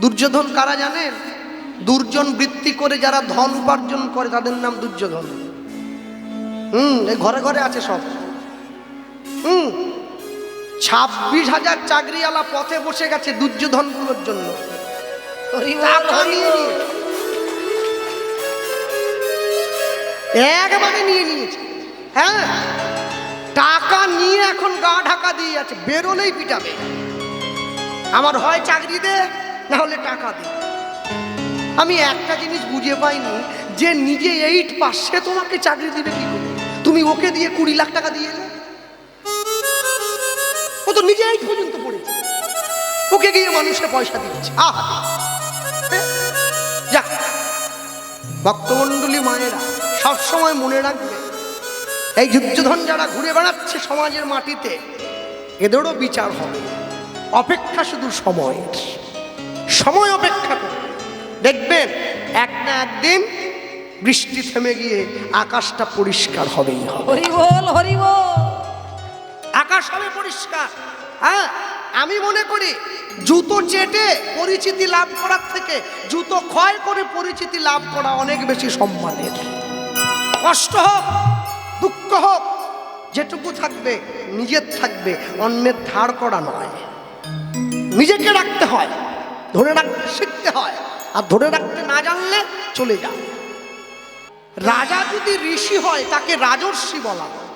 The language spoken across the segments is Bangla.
দুর্যোধন কারা জানেন? দুর্জন বৃত্তি করে যারা ধন উপার্জন করে তাদের নাম দুর্যোধন। এই ঘরে ঘরে আছে সব। 26,000 চাকরিওয়ালা পথে বসে গেছে দুর্যোধনগুলোর জন্য। একবারে নিয়ে নিয়েছে। হ্যাঁ, টাকা নিয়ে এখন গা ঢাকা দিয়ে আছে, বেরোলেই পিটাবে। আমার হয় চাকরি দে, না হলে টাকা দে। আমি একটা জিনিস বুঝে পাইনি, যে নিজে 8 পাস সে তোমাকে চাকরি দিবে কি করে? তুমি ওকে দিয়ে 20 লাখ টাকা দিয়ে এলে। ও তো নিজে 8 পর্যন্ত পড়েছে, ওকে গিয়ে মানুষকে পয়সা দিচ্ছে। যাক, ভক্তমণ্ডলী মায়েরা সবসময় মনে রাখবে, এই দুর্যোধন যারা ঘুরে বেড়াচ্ছে সমাজের মাটিতে, এদেরও বিচার হবে। অপেক্ষা শুধু সময়ের, সময় অপেক্ষা করে দেখবেন এক না একদিন বৃষ্টি থেমে গিয়ে আকাশটা পরিষ্কার হবেই হবে। হরি বল, হরি বল। আকাশ হবে পরিষ্কার। হ্যাঁ, আমি মনে করি জুতো চেটে পরিচিতি লাভ করার থেকে জুতো ক্ষয় করে পরিচিতি লাভ করা অনেক বেশি সম্মানের। কষ্ট হোক, দুঃখ হোক, যেটুকু থাকবে নিজের থাকবে, অন্যের ধার করা নয়। নিজেকে রাখতে হয়, ধরে রাখতে শিখতে হয়, আর ধরে রাখতে না জানলে চলে যায়। রাজা যদি ঋষি হয় তাকে রাজর্ষি বলা হয়,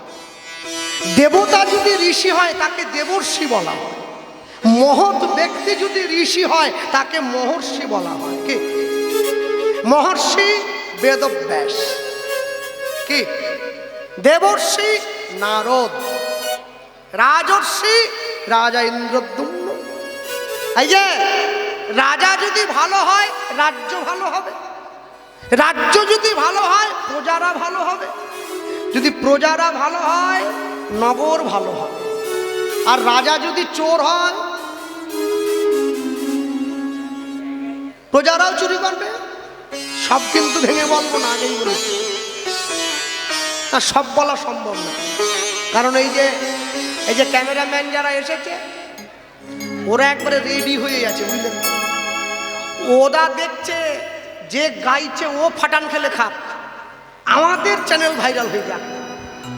দেবতা যদি ঋষি হয় তাকে দেবর্ষি বলা হয়, মহৎ ব্যক্তি যদি ঋষি হয় তাকে মহর্ষি বলা হয়। কি? মহর্ষি বেদব্যাস, কি? দেবর্ষি নারদ, রাজর্ষি রাজা ইন্দ্রদ্যুম্ন। এই যে রাজা যদি ভালো হয় রাজ্য ভালো হবে, রাজ্য যদি ভালো হয় প্রজারা ভালো হবে, যদি প্রজারা ভালো হয় নগর ভালো হবে। আর রাজা যদি চোর হয় প্রজারাও চুরি করবে। সব কিন্তু ভেঙে বলবো না, আগেই বলেছি, আর সব বলা সম্ভব না। কারণ এই যে ক্যামেরাম্যান যারা এসেছে ওরা একবারে রেডি হয়ে আছে, বুঝলেন? ওরা দেখছে যে গাইছে ও ফাটান খেলে খাক, আমাদের চ্যানেল ভাইরাল হয়ে যাক।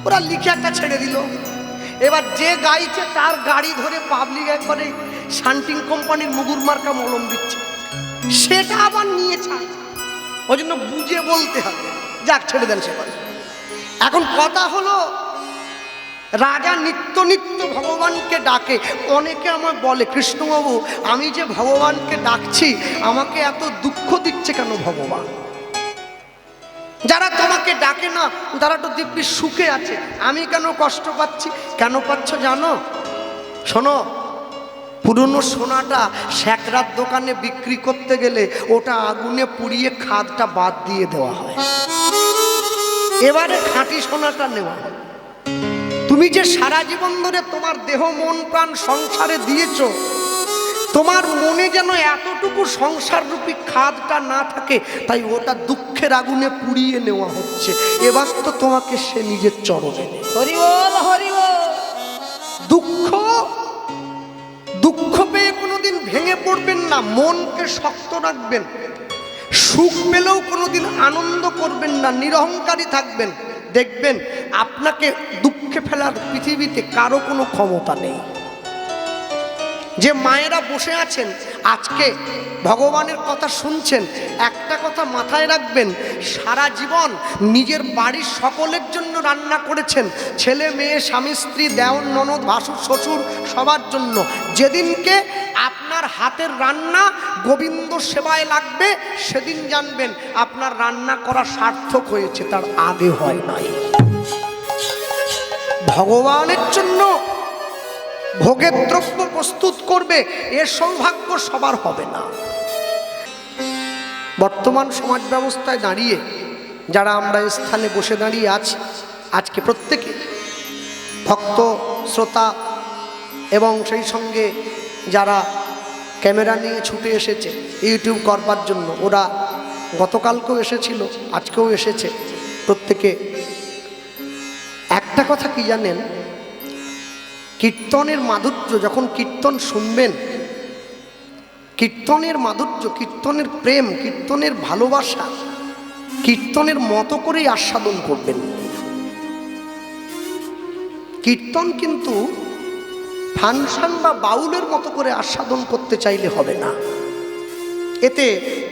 ওরা লিখে একটা ছেড়ে দিল। এবার যে গাইছে তার গাড়ি ধরে পাবলিক একবারে শান্টিং কোম্পানির মুগুর মার্কা মলম দিচ্ছে, সেটা আবার নিয়ে ছাড়। ওই জন্য বুঝে বলতে হবে, যাক ছেড়ে দেন সে কথা। এখন কথা হলো, রাজা নিত্য নিত্য ভগবানকে ডাকে। অনেকে আমার বলে, কৃষ্ণবাবু আমি যে ভগবানকে ডাকছি আমাকে এত দুঃখ দিচ্ছে কেন ভগবান? যারা তোমাকে ডাকে না তারা তো দিব্যি সুখে আছে, আমি কেন কষ্ট পাচ্ছি? কেন পাচ্ছ জানো? শোনো, পুরনো সোনাটা স্যাকরার দোকানে বিক্রি করতে গেলে ওটা আগুনে পুড়িয়ে খাদটা বাদ দিয়ে দেওয়া হয়, এবারে খাঁটি সোনাটা নেওয়া হয়। তুমি যে সারা জীবন ধরে তোমার দেহ মন প্রাণ সংসারে দিয়েছো, তোমার মনে যেন এতটুকু সংসার রূপী খাদটা না থাকে, তাই ওটা দুঃখের আগুনে পুড়িয়ে নেওয়া হচ্ছে। এবার তো তোমাকে সে নিজের চরণে। হরি বল, হরি বল। দুঃখ পেয়ে কোনোদিন ভেঙে পড়বেন না, মনকে শক্ত রাখবেন। সুখ পেলেও কোনোদিন আনন্দ করবেন না, নিরহংকারী থাকবেন। দেখবেন আপনাকে দুঃখে ফেলার পৃথিবীতে কারো কোনো ক্ষমতা নেই। যে মায়েরা বসে আছেন আজকে ভগবানের কথা শুনছেন, একটা কথা মাথায় রাখবেন, সারা জীবন নিজের বাড়ির সকলের জন্য রান্না করেছেন, ছেলে মেয়ে স্বামী স্ত্রী দেওর ননদ ভাসুর শ্বশুর সবার জন্য। যেদিনকে আপনার হাতের রান্না গোবিন্দ সেবায় লাগবে সেদিন জানবেন আপনার রান্না করা সার্থক হয়েছে, তার আগে হয় নাই। ভগবানের জন্য ভোগের দ্রব্য প্রস্তুত করবে এর সৌভাগ্য সবার হবে না। বর্তমান সমাজ ব্যবস্থায় দাঁড়িয়ে যারা আমরা স্থানে বসে দাঁড়িয়ে আছি, আজকে প্রত্যেকে ভক্ত শ্রোতা এবং সেই সঙ্গে যারা ক্যামেরা নিয়ে ছুটে এসেছে ইউটিউব করবার জন্য, ওরা গতকালকেও এসেছিল, আজকেও এসেছে। প্রত্যেকে একটা কথা কি জানেন, কীর্তনের মাধুর্য, যখন কীর্তন শুনবেন কীর্তনের মাধুর্য, কীর্তনের প্রেম, কীর্তনের ভালোবাসা কীর্তনের মতো করেই আস্বাদন করবেন। কীর্তন কিন্তু ফাংশন বা বাউলের মতো করে আস্বাদন করতে চাইলে হবে না, এতে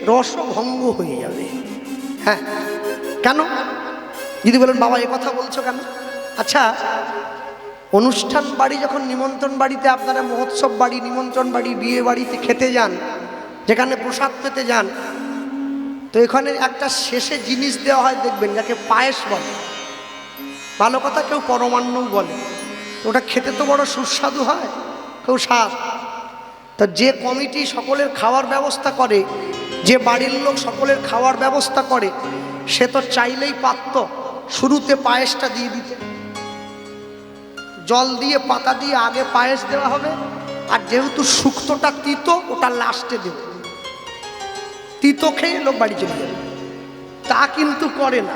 রসভঙ্গ হয়ে যাবে। হ্যাঁ, কেন? যদি বলেন বাবা এ কথা বলছো কেন? আচ্ছা, অনুষ্ঠান বাড়ি যখন নিমন্ত্রণ বাড়িতে আপনারা মহোৎসব বাড়ি, নিমন্ত্রণ বাড়ি, বিয়ে বাড়িতে খেতে যান, যেখানে প্রসাদ পেতে যান, তো এখানে একটা শেষে জিনিস দেওয়া হয় দেখবেন, যাকে পায়েস বলে। ভালো কথা, কেউ পরমান্নও বলে। ওটা খেতে তো বড় সুস্বাদু হয়, কেউ স্বাদ। তা যে কমিটি সকলের খাওয়ার ব্যবস্থা করে, যে বাড়ির লোক সকলের খাওয়ার ব্যবস্থা করে, সে তো চাইলেই পারত শুরুতে পায়েসটা দিয়ে দিতে। জল দিয়ে পাতা দিয়ে আগে পায়েস দেওয়া হবে, আর যেহেতু শুক্তোটা তিতো, ওটা লাস্টে দেবে। তিতো খেয়ে লোক বাড়ি চলে যাবে। তা কিন্তু করে না,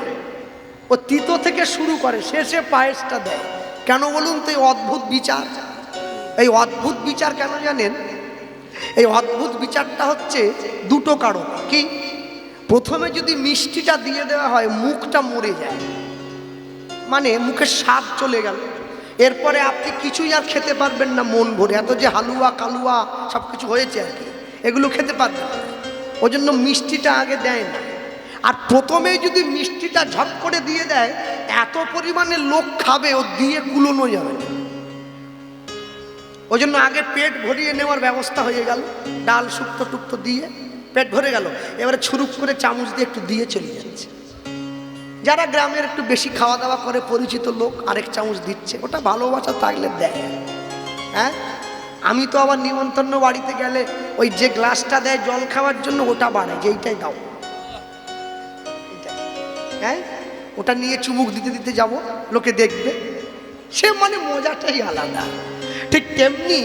ও তিতো থেকে শুরু করে, শেষে পায়েসটা দেয়। কেন বলুন তো? এই অদ্ভুত বিচার। এই অদ্ভুত বিচার কেন জানেন? এই অদ্ভুত বিচারটা হচ্ছে দুটো কারণ। কি? প্রথমে যদি মিষ্টিটা দিয়ে দেওয়া হয়, মুখটা মরে যায়, মানে মুখের স্বাদ চলে গেল, এরপরে আপনি কিছুই আর খেতে পারবেন না মন ভরে। এত যে হালুয়া কালুয়া সব কিছু হয়েছে আর কি, এগুলো খেতে পারবেন না। ওই জন্য মিষ্টিটা আগে দেয় না। আর প্রথমেই যদি মিষ্টিটা ঝপ করে দিয়ে দেয়, এত পরিমাণে লোক খাবে, ও দিয়ে কুলোনো যাবে না। ওই জন্য আগে পেট ভরিয়ে নেওয়ার ব্যবস্থা হয়ে গেল, ডাল শুক্তো টুক্তো দিয়ে পেট ভরে গেল, এবারে ছুরুক করে চামচ দিয়ে একটু দিয়ে চলে যাচ্ছে। যারা গ্রামের একটু বেশি খাওয়া দাওয়া করে, পরিচিত লোক, আরেক চামচ দিচ্ছে। ওটা ভালোবাসা থাকলে দেয়। হ্যাঁ, আমি তো আবার নিমন্ত্রণ বাড়িতে গেলে ওই যে গ্লাসটা দেয় জল খাওয়ার জন্য, ওটা বাড়ায় যে এইটাই দাও। হ্যাঁ, ওটা নিয়ে চুমুক দিতে দিতে যাব, লোকে দেখবে, সে মানে মজাটাই আলাদা। ঠিক তেমনি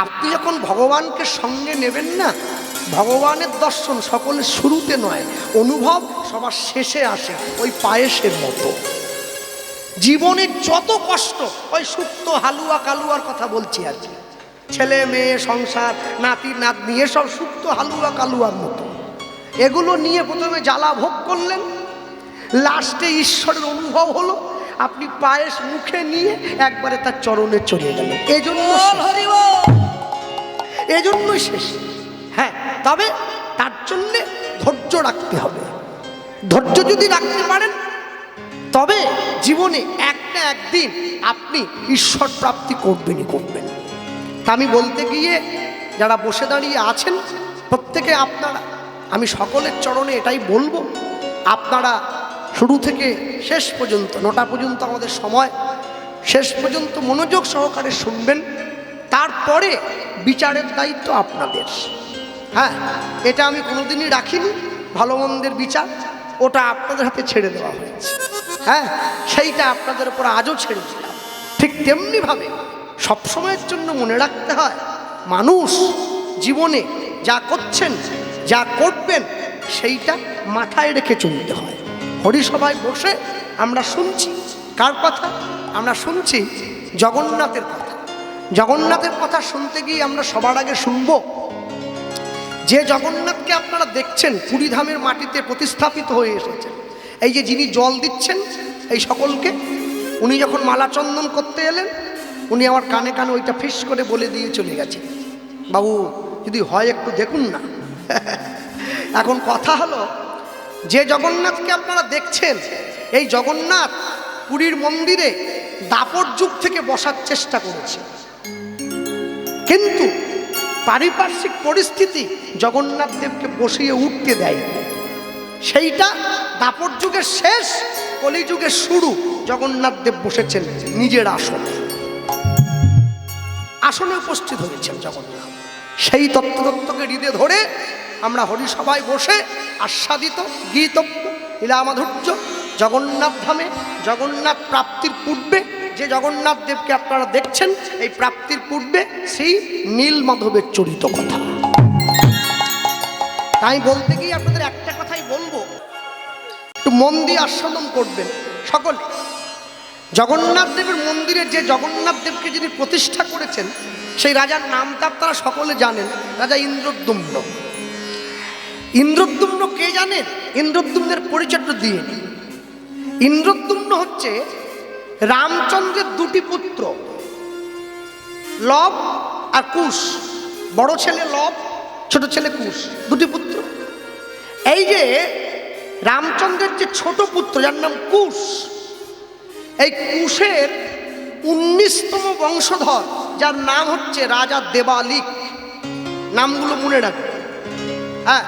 আপনি যখন ভগবানকে সঙ্গে নেবেন না, ভগবানের দর্শন সকলের শুরুতে নয়, অনুভব সবার শেষে আসে, ওই পায়েসের মতো। জীবনের যত কষ্ট, ওই শুক্তো হালুয়া কালুয়ার কথা বলছি আর কি, ছেলে মেয়ে সংসার নাতি নাতনি, এসব শুক্তো হালুয়া কালুয়ার মতো। এগুলো নিয়ে প্রথমে জ্বালা ভোগ করলেন, লাস্টে ঈশ্বরের অনুভব হলো, আপনি পায়েস মুখে নিয়ে একবারে তার চরণে চলে গেলেন। এজন্যই শেষ। হ্যাঁ, তবে তার জন্যে ধৈর্য রাখতে হবে। ধৈর্য যদি রাখতে পারেন, তবে জীবনে এক না একদিন আপনি ঈশ্বর প্রাপ্তি করবেনই করবেন। তা আমি বলতে গিয়ে যারা বসে দাঁড়িয়ে আছেন প্রত্যেকে আপনারা, আমি সকলের চরণে এটাই বলবো, আপনারা শুরু থেকে শেষ পর্যন্ত, 9টা পর্যন্ত আমাদের সময়, শেষ পর্যন্ত মনোযোগ সহকারে শুনবেন। তারপরে বিচারের দায়িত্ব আপনাদের। হ্যাঁ, এটা আমি কোনোদিনই রাখিনি, ভালো মন্দের বিচার, ওটা আপনাদের হাতে ছেড়ে দেওয়া হয়েছে। হ্যাঁ, সেইটা আপনাদের উপর আজও ছেড়ে দিলাম। ঠিক তেমনিভাবে সবসময়ের জন্য মনে রাখতে হয়, মানুষ জীবনে যা করছেন, যা করবেন, সেইটা মাথায় রেখে চলতে হয়। হরিসভায় বসে আমরা শুনছি কার কথা? আমরা শুনছি জগন্নাথের কথা। জগন্নাথের কথা শুনতে গিয়ে আমরা সবার আগে শুনব, যে জগন্নাথকে আপনারা দেখছেন পুরীধামের মাটিতে প্রতিস্থাপিত হয়ে এসেছেন। এই যে যিনি জল দিচ্ছেন এই সকলকে, উনি যখন মালা চন্দন করতে এলেন, উনি আমার কানে কানে ওইটা ফিস করে বলে দিয়ে চলে গেছেন, বাবু যদি হয় একটু দেখুন না। এখন কথা হলো, যে জগন্নাথকে আপনারা দেখছেন, এই জগন্নাথ পুরীর মন্দিরে দাপর যুগ থেকে বসার চেষ্টা করেছে, কিন্তু পারিপার্শ্বিক পরিস্থিতি জগন্নাথ দেবকে বসিয়ে উঠতে দেয়। সেইটা দাপর যুগের শেষ, কলিযুগের শুরু, জগন্নাথ দেব বসেছেন নিজের আসনে, আসনে উপস্থিত হয়েছেন জগন্নাথ। সেই তত্ত্বকে হৃদয়ে ধরে আমরা হরিসভায় বসে আস্বাদিত গীতব্য লীলা মাধুর্য জগন্নাথ ধামে, জগন্নাথ প্রাপ্তির পূর্বে যে জগন্নাথ দেবকে আপনারা দেখছেন, এই প্রাপ্তির পূর্বে সেই নীল মাধবের চরিত কথা। তাই বলতে গিয়ে আপনাদের একটা কথাই বলবো, একটু মন দিয়ে আস্বাদন করবেন সকলে। জগন্নাথ দেবের মন্দিরে যে জগন্নাথ দেবকে যিনি প্রতিষ্ঠা করেছেন সেই রাজার নামটা আপনারা সকলে জানেন, রাজা ইন্দ্রদ্যুম্ন। ইন্দ্রদ্যুম্ন কে জানেন? ইন্দ্রদ্যুম্নের পরিচয়টা দিয়ে নিই। ইন্দ্রদ্যুম্ন হচ্ছে রামচন্দ্রের দুটি পুত্র, লব আর কুশ। বড় ছেলে লব, ছোট ছেলে কুশ, দুটি পুত্র। এই যে রামচন্দ্রের যে ছোট পুত্র যার নাম কুশ, এই কুশের 19তম বংশধর যার নাম হচ্ছে রাজা দেবালিক। নামগুলো মনে রাখবে। হ্যাঁ,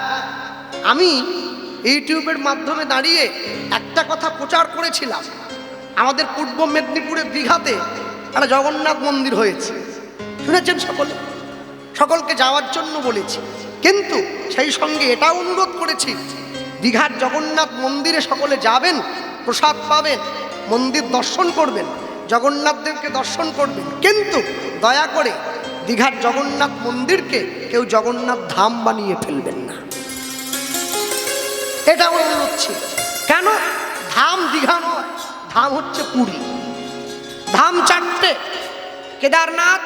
আমি ইউটিউবের মাধ্যমে দাঁড়িয়ে একটা কথা প্রচার করেছিলাম। আমাদের পূর্ব মেদিনীপুরের দীঘাতে একটা জগন্নাথ মন্দির হয়েছে, শুনেছেন সকলে? সকলকে যাওয়ার জন্য বলেছি, কিন্তু সেই সঙ্গে এটাও অনুরোধ করেছি দীঘার জগন্নাথ মন্দিরে সকলে যাবেন, প্রসাদ পাবেন, মন্দির দর্শন করবেন, জগন্নাথ দেবকে দর্শন করবেন, কিন্তু দয়া করে দীঘার জগন্নাথ মন্দিরকে কেউ জগন্নাথ ধাম বানিয়ে ফেলবেন না। এটা আমার অনুরোধ ছিল। কেন? ধাম দীঘা নয়, ধাম হচ্ছে পুরী। ধাম চারটে: কেদারনাথ,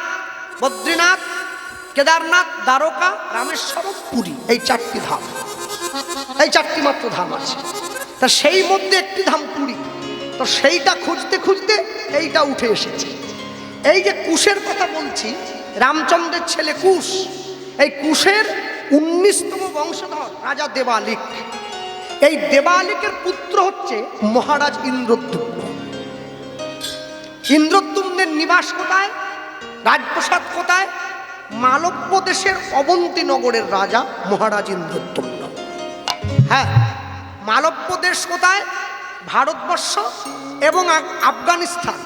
বদ্রীনাথ, কেদারনাথ, দ্বারকা, রামেশ্বরম, পুরী। এই চারটি ধাম, এই চারটি মাত্র ধাম আছে। তা সেই মধ্যে একটি ধাম পুরী। তো সেইটা খুঁজতে খুঁজতে এইটা উঠে এসেছে। এই যে কুশের কথা বলছি, রামচন্দ্রের ছেলে কুশ, এই কুশের 19তম বংশধর রাজা দেবালিক। এই দেবালিকের পুত্র হচ্ছে মহারাজ ইন্দ্রদ্যুম্ন। ইন্দ্রদ্যুম্নের নিবাস কোথায়? রাজপ্রাসাদ কোথায়? মালব্য দেশের অবন্তী নগরের রাজা মহারাজ ইন্দ্রদ্যুম্ন। হ্যাঁ, মালব্য দেশ কোথায়? ভারতবর্ষ এবং আফগানিস্তান,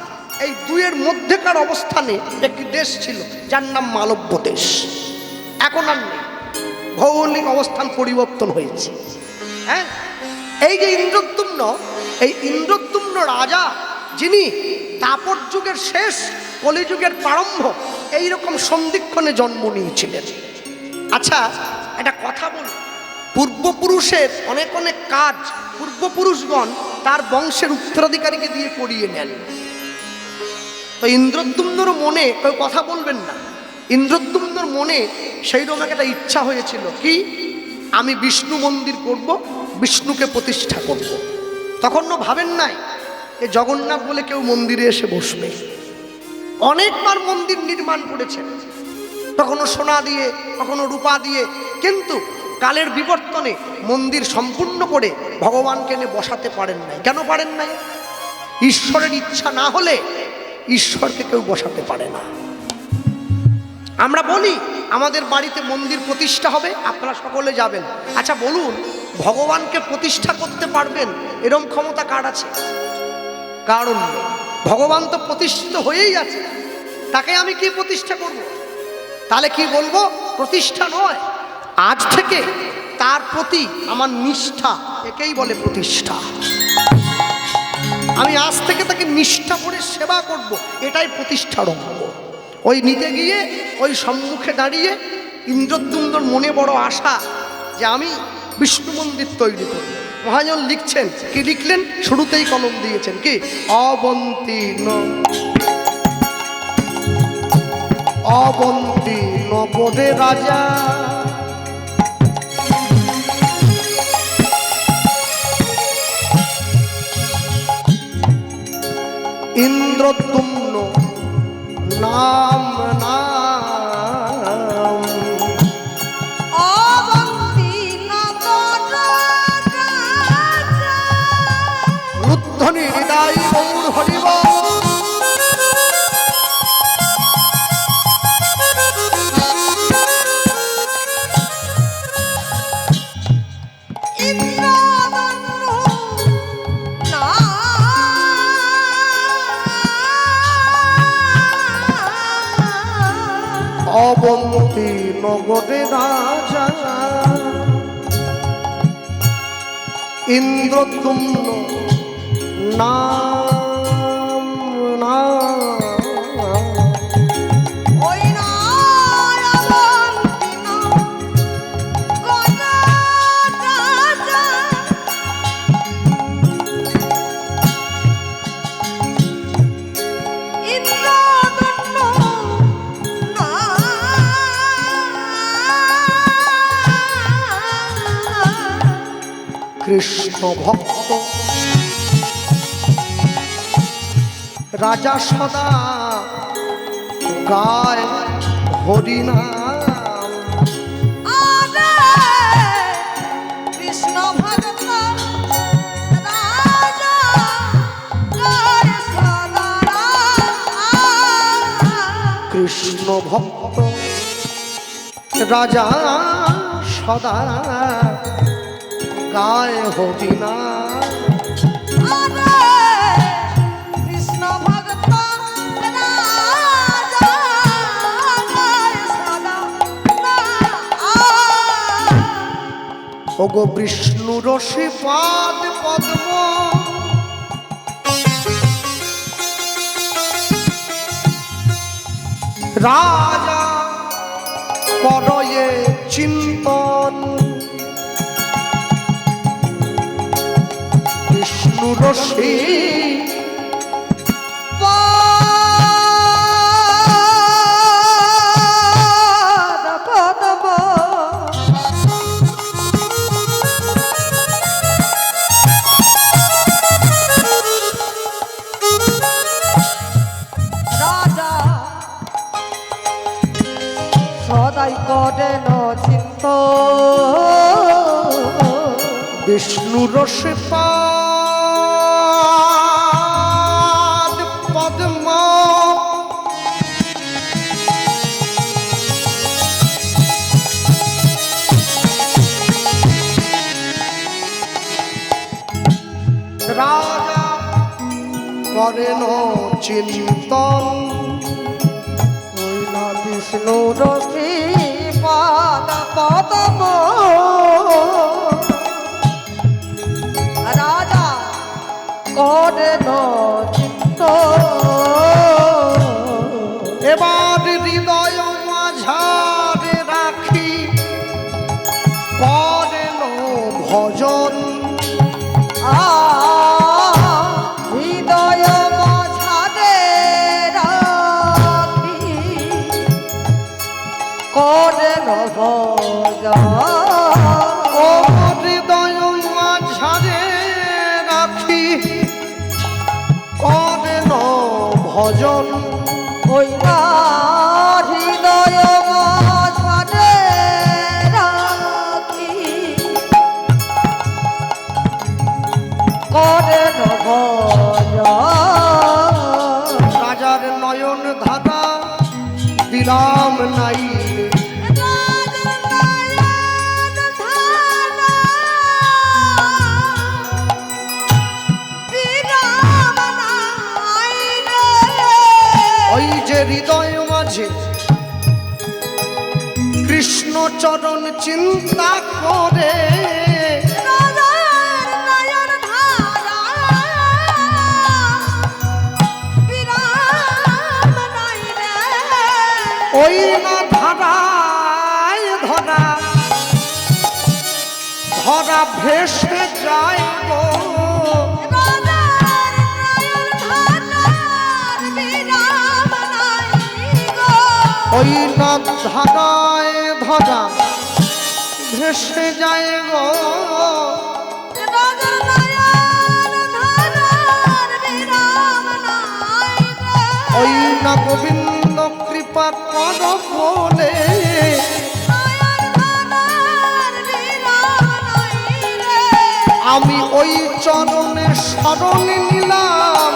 এই দুইয়ের মধ্যেকার অবস্থানে একটি দেশ ছিল যার নাম মালব্য দেশ। এখন আর নেই, ভৌগোলিক অবস্থান পরিবর্তন হয়েছে। হ্যাঁ, এই যে ইন্দ্রদ্যুম্ন, এই ইন্দ্রদ্যুম্ন রাজা যিনি তাপর যুগের শেষ, কলিযুগের প্রারম্ভ, এইরকম সন্ধিক্ষণে জন্ম নিয়েছিলেন। আচ্ছা, একটা কথা বলি, পূর্বপুরুষের অনেক অনেক কাজ পূর্বপুরুষগণ তার বংশের উত্তরাধিকারীকে দিয়ে করিয়ে নেন। তো ইন্দ্রদ্যুম্নর মনে কেউ কথা বলবেন না, ইন্দ্রদ্যুম্নর মনে সেই রকম একটা ইচ্ছা হয়েছিল, কি আমি বিষ্ণু মন্দির করব, বিষ্ণুকে প্রতিষ্ঠা করব। তখনও ভাবেন নাই যে জগন্নাথ বলে কেউ মন্দিরে এসে বসবে। অনেকবার মন্দির নির্মাণ করেছেন, কখনো সোনা দিয়ে, কখনো রূপা দিয়ে, কিন্তু কালের বিবর্তনে মন্দির সম্পূর্ণ করে ভগবানকে এনে বসাতে পারেন নাই। কেন পারেন নাই? ঈশ্বরের ইচ্ছা না হলে ঈশ্বরকে কেউ বসাতে পারে না। আমরা বলি আমাদের বাড়িতে মন্দির প্রতিষ্ঠা হবে, আপনারা সকলে যাবেন। আচ্ছা বলুন, ভগবানকে প্রতিষ্ঠা করতে পারবেন এরকম ক্ষমতা কার আছে? কারণ নেই। ভগবান তো প্রতিষ্ঠিত হয়েই আছে, তাকে আমি কি প্রতিষ্ঠা করব? তাহলে কি বলবো? প্রতিষ্ঠা নয়, আজ থেকে তার প্রতি আমার নিষ্ঠা, একেই বলে প্রতিষ্ঠা। আমি আজ থেকে তাকে নিষ্ঠা করে সেবা করব, এটাই প্রতিষ্ঠার অঙ্গ। ওই নিতে গিয়ে ওই সম্মুখে দাঁড়িয়ে ইন্দ্রদ্যুম্নর মনে বড় আশা যে আমি বিষ্ণু মন্দির তৈরি করব। মহাজন লিখছেন, কি লিখলেন? শুরুতেই কলম দিয়েছেন, কি অবন্তী অবন্তী নগরে রাজা ইন্দ্রদ্যুম্ন নাম নাম অবন্তী নগর রাজা। রুদ্ধনি হৃদয় গৌর হরিব অবন্তী নগরে রাজা ইন্দ্রদ্যুম্ন নাম নাম ওই নয় অবন্তী নগর রাজা। কৃষ্ণ ভক্ত রাজা সদা গায় হরিনাম। আরে কৃষ্ণ ভক্ত রাজা গায় সদা কৃষ্ণ ভক্ত রাজা সদা গায় হরিনাম। আরে কৃষ্ণ ভক্ত রাজা গায় সদা ওগো বিষ্ণু রসি পাদ পদ্ম রাজা করয়ে চিন্তন। বিষ্ণু রসি রাজা সদাই করেন চিন্ত বিষ্ণু রসি পাদ পদ্ম রাজা করেন চিন্তন। বিষ্ণু রশ্মি পাদ পদ্ম রাজা করেন চিন্ত এবার হৃদয় মাঝারে রাখি করেন ভজন। হৃদয় মাঝারে রাখি করেন ভজন। ও হৃদয় মাঝারে রাখি করেন ভজন। ওই না হৃদয় মাঝারে রাখি করেন ভজন। রাজার নয়ন ধারা বিরাম নাই ওই যে হৃদয় মাঝে কৃষ্ণ চরণ চিন্তা করে ওই না ধারায় ধরা ধরা ভেসে যায় গো। ওই না ধারায় ধরা ভেসে যায় গো। ওই না গোবিন্দ কৃপা কর বলে আমি ওই চরণে শরণ নিলাম।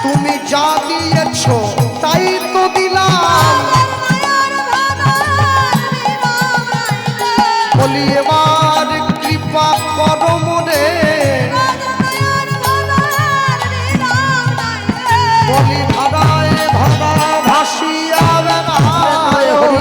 তুমি যা দিয়েছ তাই তো দিলাম। বলি এবার কৃপা কর মোরে বলি ধারায় ধারা ভাসিয়া বেড়ায় হরি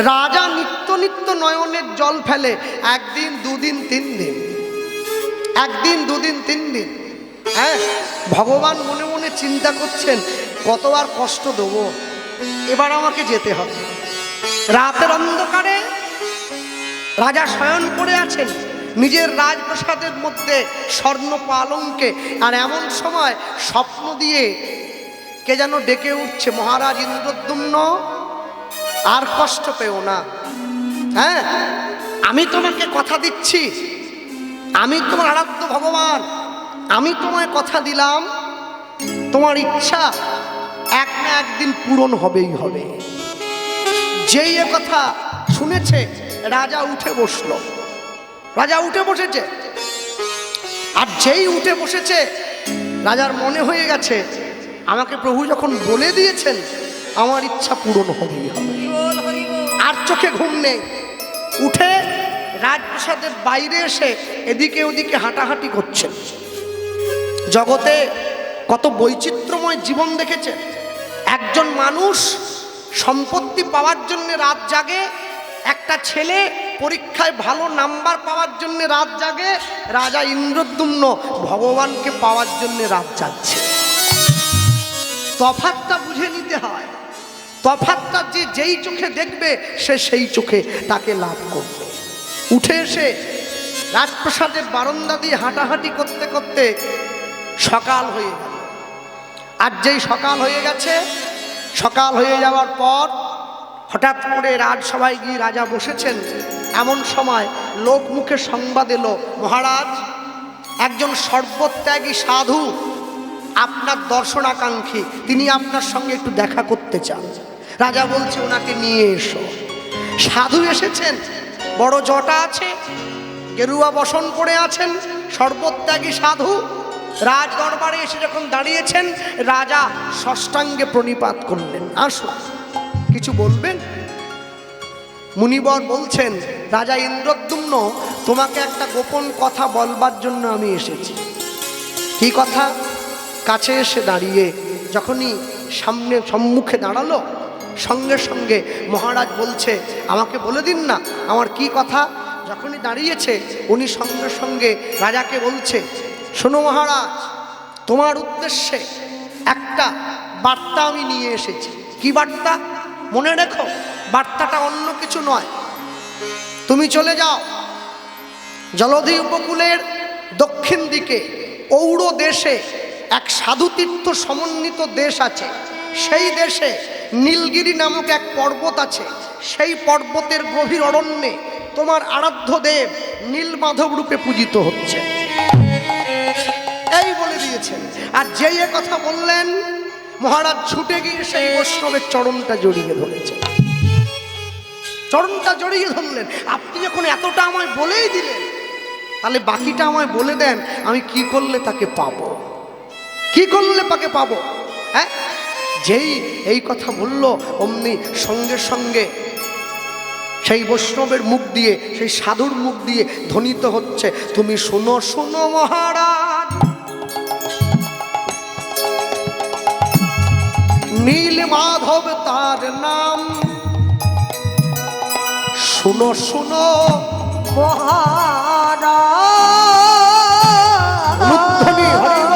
রাজা নিত্য নিত্য নয়নের জল ফেলে। একদিন দুদিন তিন দিন, একদিন দুদিন তিন দিন। হ্যাঁ, ভগবান মনে মনে চিন্তা করছেন কতবার কষ্ট দেবো, এবার আমাকে যেতে হবে। রাতের অন্ধকারে রাজা শয়ন করে আছেন নিজের রাজপ্রাসাদের মধ্যে স্বর্ণ পালঙ্কে, আর এমন সময় স্বপ্ন দিয়ে কে যেন ডেকে উঠছে, মহারাজ ইন্দ্রদ্যুম্ন আর কষ্ট পেও না। হ্যাঁ, আমি তোমাকে কথা দিচ্ছি, আমি তোমার আরাধ্য ভগবান, আমি তোমায় কথা দিলাম তোমার ইচ্ছা এক না একদিন পূরণ হবেই হবে। যেই এ কথা শুনেছে রাজা উঠে বসলো। রাজা উঠে বসেছে, আর যেই উঠে বসেছে রাজার মনে হয়ে গেছে আমাকে প্রভু যখন বলে দিয়েছেন আমার ইচ্ছা পূরণ হবেই হবে। আর চোখে ঘুম নেই, উঠে রাজপ্রাসাদের বাইরে এসে এদিকে ওদিকে হাঁটাহাঁটি করছেন। জগতে কত বৈচিত্র্যময় জীবন দেখেছেন। একজন মানুষ সম্পত্তি পাওয়ার জন্য রাত জাগে, একটা ছেলে পরীক্ষায় ভালো নাম্বার পাওয়ার জন্য রাত জাগে, রাজা ইন্দ্রদ্যুম্ন ভগবানকে পাওয়ার জন্য রাত জাগছে। তফাৎটা বুঝে নিতে হয়। তফাৎটা যে যেই চোখে দেখবে সে সেই চোখে তাকে লাভ করবে। উঠে এসে রাজপ্রাসাদের বারান্দা দিয়ে হাঁটাহাঁটি করতে করতে সকাল হয়ে গেল। আর যেই সকাল হয়ে গেছে, সকাল হয়ে যাওয়ার পর হঠাৎ করে রাজসভায় গিয়ে রাজা বসেছেন। এমন সময় লোক মুখে সংবাদ এলো, মহারাজ একজন সর্বত্যাগী সাধু আপনার দর্শনাকাঙ্ক্ষী, তিনি আপনার সঙ্গে একটু দেখা করতে চান। রাজা বলছে ওনাকে নিয়ে এসো। সাধু এসেছেন, বড় জটা আছে, গেরুয়া বসন পরে আছেন, সর্বত্যাগী সাধু। রাজ দরবারে এসে যখন দাঁড়িয়েছেন রাজা ষষ্ঠাঙ্গে প্রণিপাত করলেন, আসুন কিছু বলবেন? মুনিবর বলছেন, রাজা ইন্দ্রদ্যুম্ন তোমাকে একটা গোপন কথা বলবার জন্য আমি এসেছি। কি কথা? কাছে এসে দাঁড়িয়ে যখনই সম্মুখে দাঁড়ালো সঙ্গে সঙ্গে মহারাজ বলছে আমাকে বলে দিন না আমার কি কথা। যখনই দাঁড়িয়েছে উনি সঙ্গে সঙ্গে রাজাকে বলছে, শোনো মহারাজ, তোমার উদ্দেশ্যে একটা বার্তা আমি নিয়ে এসেছি। কি বার্তা? মনে রেখো, বার্তাটা অন্য কিছু নয়। তুমি চলে যাও জলধি উপকূলের দক্ষিণ দিকে ঔড় দেশে এক সাধুতীর্থ সমন্বিত দেশ আছে। সেই দেশে নীলগিরি নামক এক পর্বত আছে। সেই পর্বতের গভীর অরণ্যে তোমার আরাধ্য দেব নীলমাধব রূপে পূজিত হচ্ছে, এই বলে দিয়েছেন। আর যেই এ কথা বললেন মহারাজ ছুটে গিয়ে সেই বৈষ্ণবের চরণটা জড়িয়ে ধরেছেন। চরণটা জড়িয়ে ধরলেন, আপনি যখন এতটা আমায় বলেই দিলেন তাহলে বাকিটা আমায় বলে দেন, আমি কি করলে তাকে পাবো, কি করলে তাকে পাবো। হ্যাঁ, যেই এই কথা বলল অমনি সঙ্গে সঙ্গে সেই বৈষ্ণবের মুখ দিয়ে, সেই সাধুর মুখ দিয়ে ধ্বনিত হচ্ছে, তুমি শোনো শোনো মহারাজ, নীলমাধব তার নাম, শুনো শুনো মহারাজ। রুদ্ধনি হরিব।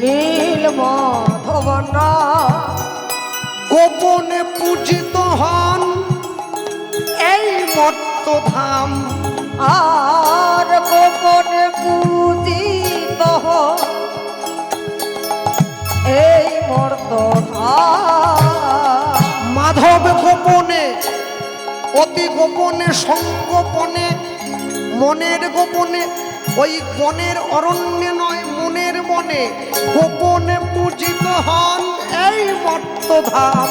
নীলমাধব গোপনে পূজিত হন এই মর্তধাম, আর গোপনে পূজিত এই মর্তধাম। মাধব গোপনে, অতি গোপনে, সংগোপনে, মনের গোপনে, ওই বনের অরণ্যে নয় মনের মনে গোপনে পূজিত হন এই মর্তধাম।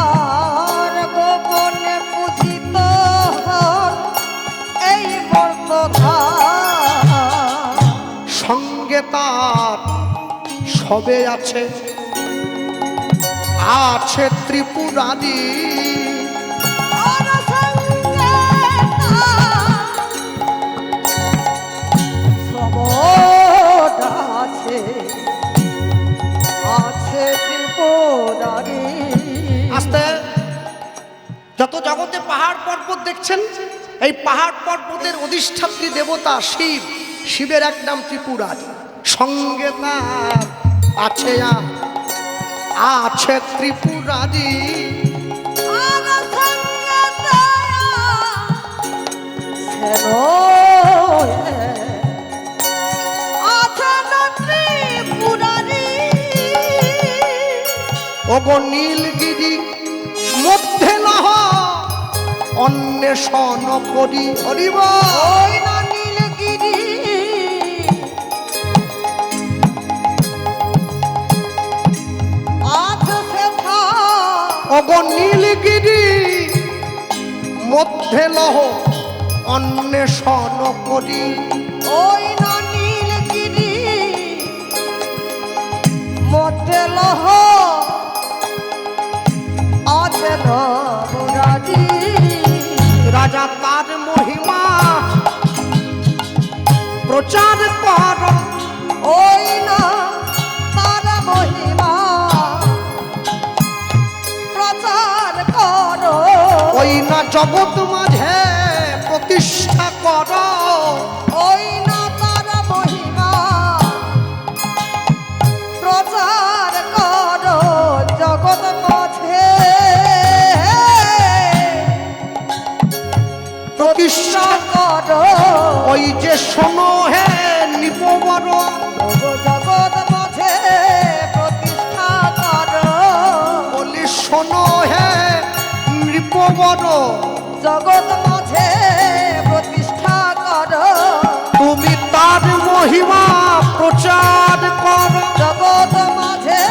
আর গোপনে পূজিত এই মর্তধাম। সঙ্গে তার সবে আছে, আছে ত্রিপুরাদি, আর সঙ্গে সবটা আছে, আছে ত্রিপুরা। মুরারি। আস্তে, যত জগতে পাহাড় পর্বত দেখছেন, এই পাহাড় পর্বতের অধিষ্ঠাত্রী দেবতা শিব। শিবের এক নাম ত্রিপুরারি, সঙ্গে তার আছে আছে ত্রিপুরারি। আর সঙ্গে সেন আছেন ত্রিপুরারি। ওগো নীলগিরি মধ্যে লহ অন্বেষণ করি হরিব। ওই না নীলগিরি আছে সেথা। ওগো নীলগিরি মধ্যে লহ অন্বেষণ করি। ওই না নীলগিরি মধ্যে লহ আছে মুরারি। রাজা তার মহিমা প্রচার কর। ওই না তার মহিমা প্রচার করো। ওই না জগৎ মাঝে প্রতিষ্ঠা কর। ওই না তার মহিমা প্রচার করো জগৎ মাঝে প্রতিষ্ঠা করো। ওই যে শোনো হে নিপবর। জগৎ মাঝে প্রতিষ্ঠা করো। বলি শোনো হে নৃপবর, জগৎ মাঝে প্রতিষ্ঠা করো। তুমি তার মহিমা প্রচার কর। জগৎ মাঝে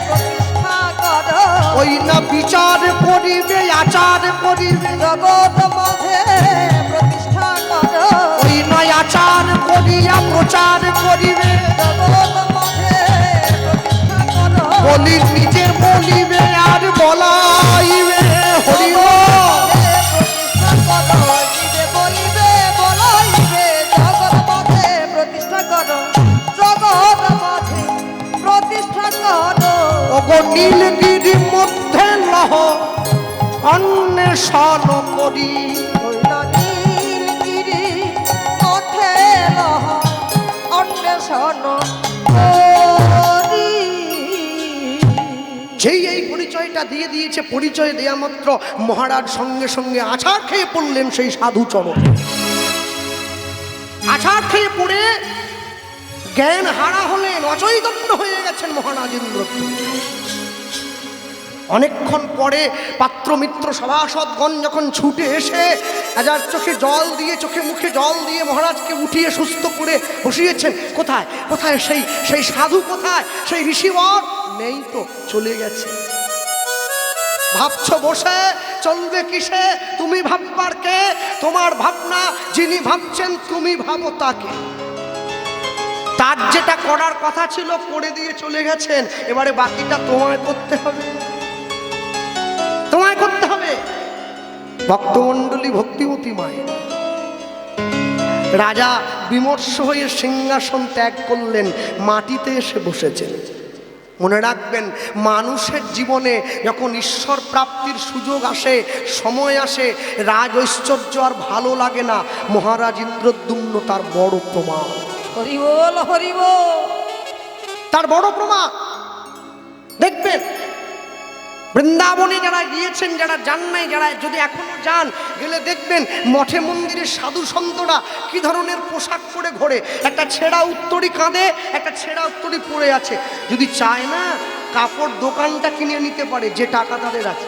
প্রতিষ্ঠা করো। ওই না বিচার করিবে আচার করিবে। জগৎ মাঝে প্রতিষ্ঠা করো। ওই নয় আচার করিয়া প্রচার করিবে। জগৎ মাঝে প্রতিষ্ঠা করো। বলি নিজের বলিবে আর বলাইবে হরিব। প্রতিষ্ঠা করো নিজে বলিবে বলাইবে। জগৎ মাঝে প্রতিষ্ঠা করো। জগৎ মাঝে প্রতিষ্ঠা করো। ওগো নীলগিরি মধ্যে লহ অন্বেষণ করি। ওই না নীলগিরি মধ্যে লহ অন্বেষণ করি। যেই এই পরিচয়টা দিয়ে দিয়েছে, পরিচয় দেয়া মাত্র মহারাজ সঙ্গে সঙ্গে আছাড় খেয়ে পড়লেন সেই সাধু চরণ। আছাড় খেয়ে পড়ে জ্ঞান হারা হলেন, অচৈতন্য হয়ে গেছেন মহারাজ ইন্দ্র। অনেকক্ষণ পরে পাত্রমিত্র সভাসদগণ যখন ছুটে এসে রাজার চোখে জল দিয়ে, চোখে মুখে জল দিয়ে মহারাজকে উঠিয়ে সুস্থ করে বসিয়েছেন। কোথায় কোথায় সেই সাধু, কোথায় সেই ঋষিবর? নেই তো, চলে গেছে। ভাবছো বসে চলবে কিসে? তুমি ভাববার কে? তোমার ভাবনা যিনি ভাবছেন তুমি ভাবো তাকে। তার যেটা করার কথা ছিল করে দিয়ে চলে গেছেন, এবারে বাকিটা তোমায় করতে হবে, তোমায় করতে হবে। ভক্তমণ্ডলী, ভক্তিমতী মায়ের রাজা বিমর্ষ হয়ে সিংহাসন ত্যাগ করলেন, মাটিতে এসে বসেছেন। মনে রাখবেন, মানুষের জীবনে যখন ঈশ্বর প্রাপ্তির সুযোগ আসে, সময় আসে, রাজ ঐশ্বর্য আর ভালো লাগে না। মহারাজ ইন্দ্রদ্যুম্ন তার বড় প্রমাণ। হরি বল হরি বল। তার বড় প্রমাণ দেখবেন। বৃন্দাবনে যারা গিয়েছেন, যারা যান নাই, যারা যদি এখনো যান, গেলে দেখবেন মঠে মন্দিরে সাধু সন্তরা কি ধরনের পোশাক পরে ঘোরে। একটা ছেঁড়া উত্তরী কাঁধে, একটা ছেঁড়া উত্তরী পরে আছে। যদি চায় না, কাপড় দোকানটা কিনে নিতে পারে, যে টাকা তাদের আছে।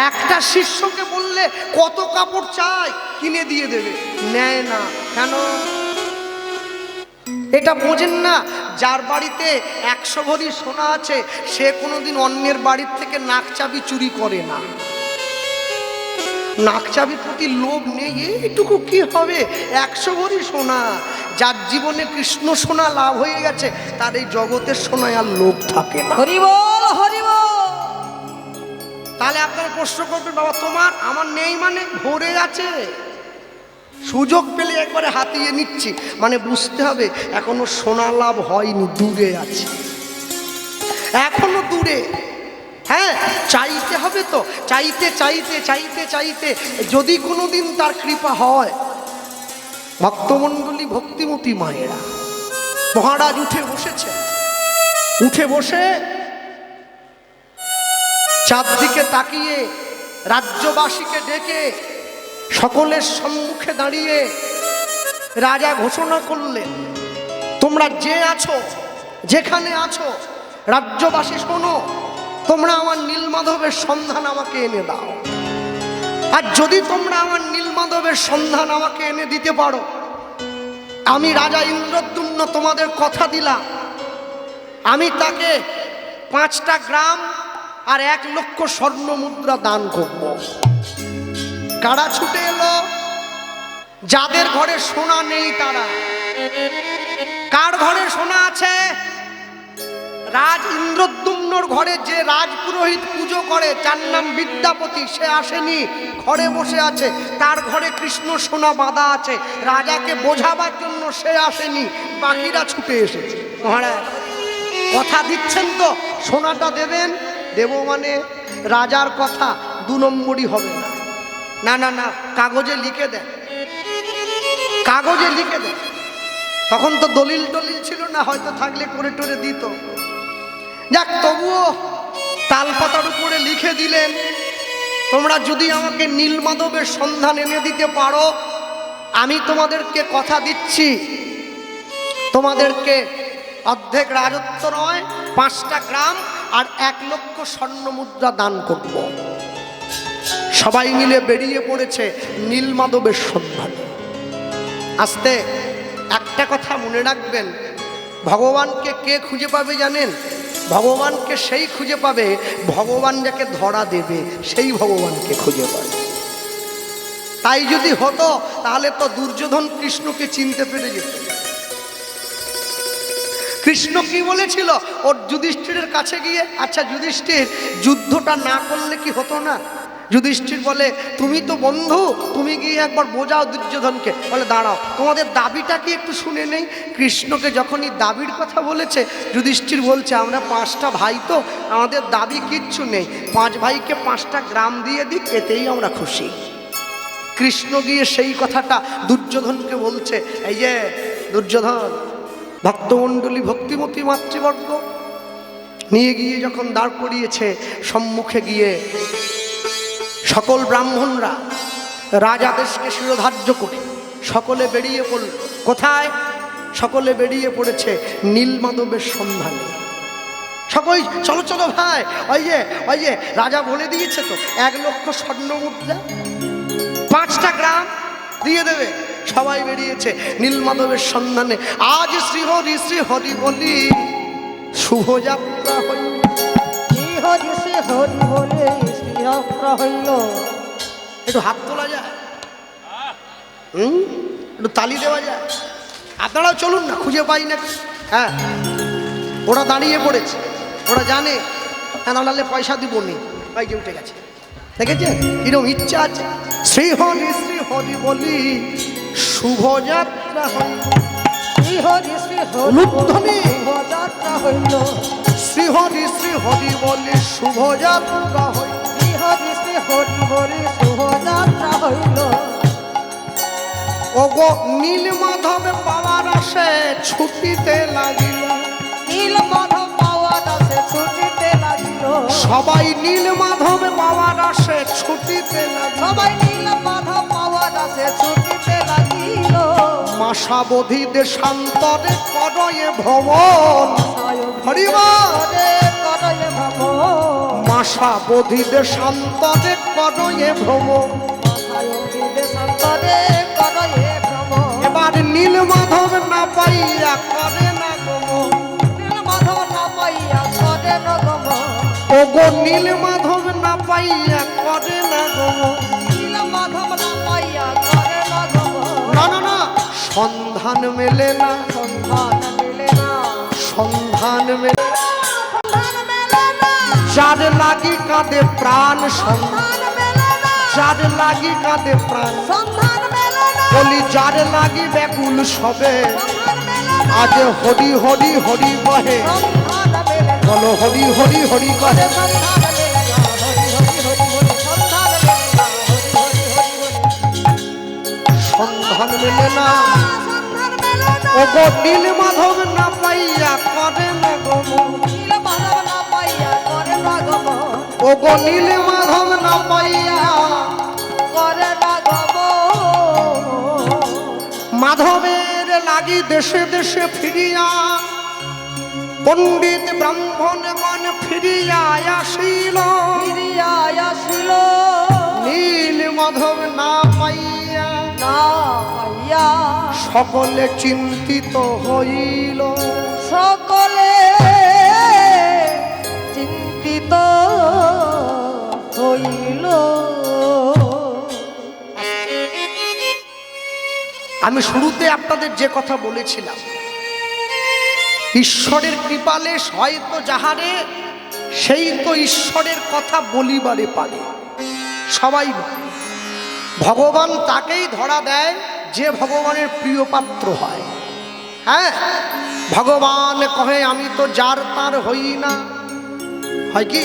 একটা শিষ্যকে বললে কত কাপড় চাই, কিনে দিয়ে দেবে, নেয় না। কেন? এটা বোঝেন না? যার বাড়িতে 100 ভরি সোনা আছে, সে কোনোদিন অন্যের বাড়ির থেকে নাকচাবি চুরি করে না। নাকচাবির প্রতি লোভ নেই, এইটুকু কি হবে? 100 ভরি সোনা। যার জীবনে কৃষ্ণ সোনা লাভ হয়ে গেছে, তার এই জগতের সোনায় আর লোভ থাকে না। হরি বল হরি বল। তাহলে আপনারা প্রশ্ন করবেন, বাবা তোমার আমার নেই মানে? ভরে আছে। সুযোগ পেলে একবারে হাতিয়ে নিচ্ছি, মানে বুঝতে হবে এখনো সোনা লাভ হয়নি, দূরে আছে। ঘুরে। হ্যাঁ, চাইতে হবে তো, চাইতে চাইতে চাইতে চাইতে যদি কোনোদিন তার কৃপা হয়। ভক্তমণ্ডলী, ভক্তিমতী মায়েরা, মহারাজ উঠে বসেছে। উঠে বসে চারদিকে তাকিয়ে রাজ্যবাসীকে ডেকে সকলের সম্মুখে দাঁড়িয়ে রাজা ঘোষণা করলেন, তোমরা যে আছো, যেখানে আছো, রাজ্যবাসী শোনো, তোমরা আমার নীলমাধবের সন্ধান আমাকে এনে দাও। আর যদি তোমরা আমার নীলমাধবের সন্ধান আমাকে এনে দিতে পারো, আমি রাজা ইন্দ্রদ্যুম্ন তোমাদের কথা দিলাম, আমি তাকে 5টা গ্রাম আর 1 লক্ষ স্বর্ণ মুদ্রা দান করব। কারা ছুটে এলো? যাদের ঘরে সোনা নেই তারা। কার ঘরে সোনা আছে? রাজ ইন্দ্রদ্যুম্নর ঘরে যে রাজপুরোহিত পুজো করে, যার নাম বিদ্যাপতি, সে আসেনি, ঘরে বসে আছে। তার ঘরে কৃষ্ণ সোনা বাঁধা আছে, রাজাকে বোঝাবার জন্য সে আসেনি, বাকিরা ছুটে এসেছে। মহারাজ কথা দিচ্ছেন তো, সোনাটা দেবেন? দেব মানে রাজার কথা 2 নম্বরই হবে না। না না না, কাগজে লিখে দেন, কাগজে লিখে দেন। তখন তো দলিল টলিল ছিল না, হয়তো থাকলে করে টরে দিত। যাক, তবুও তালপাতার উপরে লিখে দিলেন, তোমরা যদি আমাকে নীলমাধবের সন্ধান এনে দিতে পারো, আমি তোমাদেরকে কথা দিচ্ছি, তোমাদেরকে অর্ধেক রাজত্ব নয়, 5টা গ্রাম আর 1 লক্ষ স্বর্ণ মুদ্রা দান করব। সবাই মিলে বেরিয়ে পড়েছে নীলমাধবের সন্ধানে। আস্তে একটা কথা মনে রাখবেন, ভগবানকে কে খুঁজে পাবে জানেন? ভগবানকে সেই খুঁজে পাবে, ভগবান যাকে ধরা দেবে সেই ভগবানকে খুঁজে পাবে। তাই যদি হতো তাহলে তো দুর্যোধন কৃষ্ণকে চিনতে পেরে যেত। কৃষ্ণ কি বলেছিল ওর যুধিষ্ঠিরের কাছে গিয়ে? আচ্ছা যুধিষ্ঠির, যুদ্ধটা না করলে কি হতো না? যুধিষ্ঠির বলে, তুমি তো বন্ধু, তুমি গিয়ে একবার বোঝাও দুর্যোধনকে। বলে, দাঁড়াও, তোমাদের দাবিটা কি একটু শুনে নেই। কৃষ্ণকে যখনই দাবির কথা বলেছে, যুধিষ্ঠির বলছে, আমরা 5টা ভাই তো, আমাদের দাবি কিচ্ছু নেই, 5 ভাইকে 5টা গ্রাম দিয়ে দিক, এতেই আমরা খুশি। কৃষ্ণ গিয়ে সেই কথাটা দুর্যোধনকে বলছে। এই যে দুর্যোধন, ভক্তমণ্ডলী, ভক্তিমতী মাতৃবর্গ নিয়ে গিয়ে যখন দাঁড় করিয়েছে, সম্মুখে গিয়ে সকল ব্রাহ্মণরা রাজাদেশকে শিরোধার্য করে সকলে বেরিয়ে পড়ল। কোথায়? সকলে বেরিয়ে পড়েছে নীলমাধবের সন্ধানে। সকল চলো চলো ভাই, ওই যে রাজা বলে দিয়েছে তো, 1 লক্ষ স্বর্ণ মুদ্রা, 5টা গ্রাম দিয়ে দেবে। সবাই বেরিয়েছে নীলমাধবের সন্ধানে। আজ শ্রীহরি শ্রীহরি বলি শুভযাত্রা হইল। শ্রীহরি শ্রীহরি বলে শ্রীযাত্রা হইল। একটু হাত তোলা যায়, একটু তালি দেওয়া যায়। আপনারাও চলুন না, খুঁজে পাই না। হ্যাঁ, ওরা দাঁড়িয়ে পড়েছে, ওরা জানে হ্যাঁ নাহলে পয়সা দিব নি। বাইকে উঠে গেছে, দেখেছেন কিরকম ইচ্ছা আছে। শ্রীহরি শ্রীহরি বলি শুভযাত্রা হইল। শ্রীহরি শ্রীহরি শুভযাত্রা হইল। শ্রীহরি শ্রীহরি বলি শুভযাত্রা হইল। শ্রীহরি শ্রীহরি বলি শুভযাত্রা হইল। ওগো নীলমাধব পাওয়ার আসে ছুটিতে লাগিল। নীলমাধব পাওয়ার আসে ছুটিতে লাগিল। সবাই নীলমাধব পাওয়ার আসে ছুটিতে লাগিল। সবাই নীলমাধব পাওয়ার আসে ছুটিতে লাগিল। মাসাবধি দেশান্তরে করয়ে ভ্রমণ। হরিবল। করয়ে ভ্রমণ। মাসাবধি দেশান্তরে করয়ে ভ্রমণ। দেশান্তরে করয়ে ভ্রমণ। এবার নীলমাধব না পাইয়া করে না গমন। নীলমাধব না পাইয়া করে না গমন। ওগো নীলমাধব না পাইয়া করে না গমন। নীলমাধব না পাইয়া করে না গমন। না না না, সন্ধান মেলে না, সন্ধান মেলে না। সন্ধান মেলে না। সন্ধান মেলে না। যার লাগি কাঁদে প্রাণ, সন্ধান মেলে না। যার লাগি কাঁদে প্রাণ। সন্ধান মেলে না। বলি যার লাগি ব্যাকুল সবে, সন্ধান মেলে না। আজ হরি হরি হরি বহে। সন্ধান মেলে না। বলো হরি হরি হরি করে সন্ধান মেলে না ও গো নীল মাধব না পাইয়া করে না গো ও গো নীল মাধব না পাইয়া মাধবের লাগি দেশে দেশে ফিরিয়া পণ্ডিত ব্রাহ্মণগণ ফিরিয়া আসিল নীল মাধব না পাইয়া সকলে চিন্তিত হইল সকলে চিন্তিত হইল। আমি শুরুতে আপনাদের যে কথা বলেছিলাম, ঈশ্বরের কৃপালে হয়তো যাহারে সেই তো ঈশ্বরের কথা বলিবারে পারে, সবাই বলে। ভগবান তাকেই ধরা দেয় যে ভগবানের প্রিয় পাত্র হয়। হ্যাঁ, ভগবান কহে আমি তো যার তার হই না, হয় কি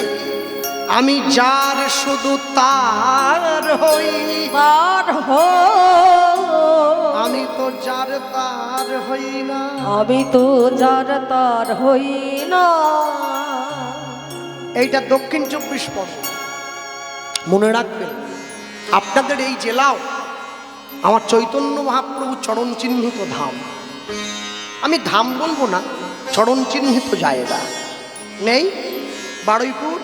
আমি যার শুধু তার হই, আমি তো যার তার হই না, আমি তো যার তার হই না। এইটা দক্ষিণ 24 পরগনা। মনে রাখবেন, আপনাদের এই জেলাও আমার চৈতন্য মহাপ্রভু চরণ চিহ্নিত ধাম। আমি ধাম বলবো না, চরণ চিহ্নিত জায়গা নেই। বারুইপুর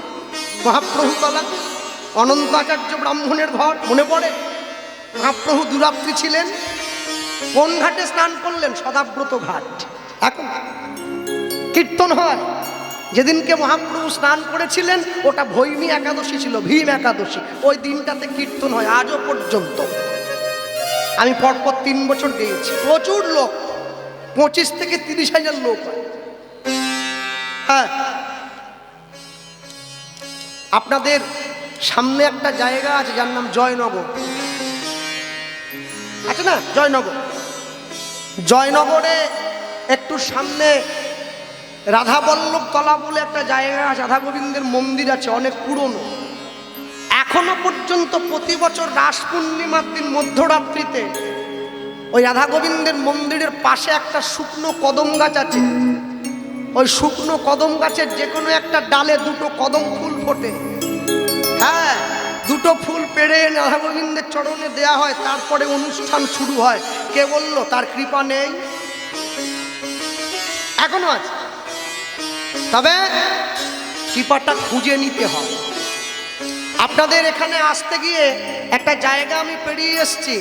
মহাপ্রভুতলা অনন্ত আচার্য ব্রাহ্মণের ঘর মনে পড়ে? মহাপ্রভু দুরাত্রি ছিলেন, কোন ঘাটে স্নান করলেন? সদাব্রত ঘাট। এখন কীর্তন হয়। যেদিনকে মহাপ্রভু স্নান করেছিলেন ওটা ভৈমী একাদশী ছিল, ভীম একাদশী। ওই দিনটাতে কীর্তন হয় আজও পর্যন্ত। আমি পরপর 3 বছর গিয়েছি, প্রচুর লোক, 25 থেকে 30 হাজার লোক হয়। হ্যাঁ, আপনাদের সামনে একটা জায়গা আছে যার নাম জয়নগর, আছে না? জয়নগর, জয়নগরে একটু সামনে রাধাবল্লভ তলা বলে একটা জায়গা আছে, রাধা গোবিন্দের মন্দির আছে, অনেক পুরনো। এখনো পর্যন্ত প্রতি বছর রাস পূর্ণিমার দিন মধ্যরাত্রিতে ওই রাধা গোবিন্দের মন্দিরের পাশে একটা শুকনো কদম গাছ আছে। ওই শুকনো কদম গাছের যে কোনো একটা ডালে 2টো কদম ফুল ফোটে। হ্যাঁ, 2টো ফুল পেড়ে রাধা গোবিন্দের চরণে দেয়া হয়, তারপরে অনুষ্ঠান শুরু হয়। কে বললো তার কৃপা নেই? এখনো আছে, তবে কৃপাটা খুঁজে নিতে হয়। আপনাদের এখানে আসতে গিয়ে একটা জায়গা আমি পেরিয়ে এসেছি,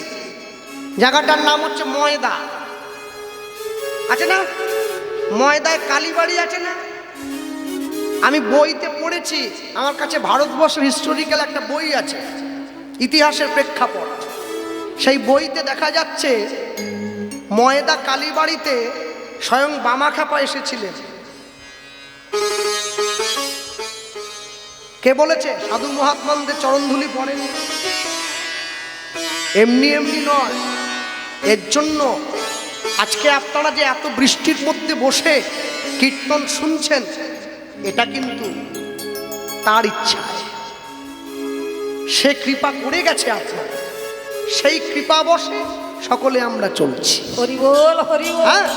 জায়গাটার নাম হচ্ছে ময়দা, আছে না? ময়দায় কালীবাড়ি আছে না? আমি বইতে পড়েছি, আমার কাছে ভারতবর্ষের হিস্টোরিক্যাল একটা বই আছে, ইতিহাসের প্রেক্ষাপট। সেই বইতে দেখা যাচ্ছে ময়দা কালীবাড়িতে স্বয়ং বামাখ্যাপা এসেছিলেন। কে বলেছে? সাধু মহাত্মাদের চরণধুলি পড়েন, এমনি এমনি নয়। এর জন্য আজকে আপনারা যে এত বৃষ্টির মধ্যে বসে কীর্তন শুনছেন, এটা কিন্তু তার ইচ্ছায়, সে কৃপা করে গেছে আপনার, সেই কৃপা বসে সকলে আমরা চলছি। হরি বল, হরি বল। হ্যাঁ,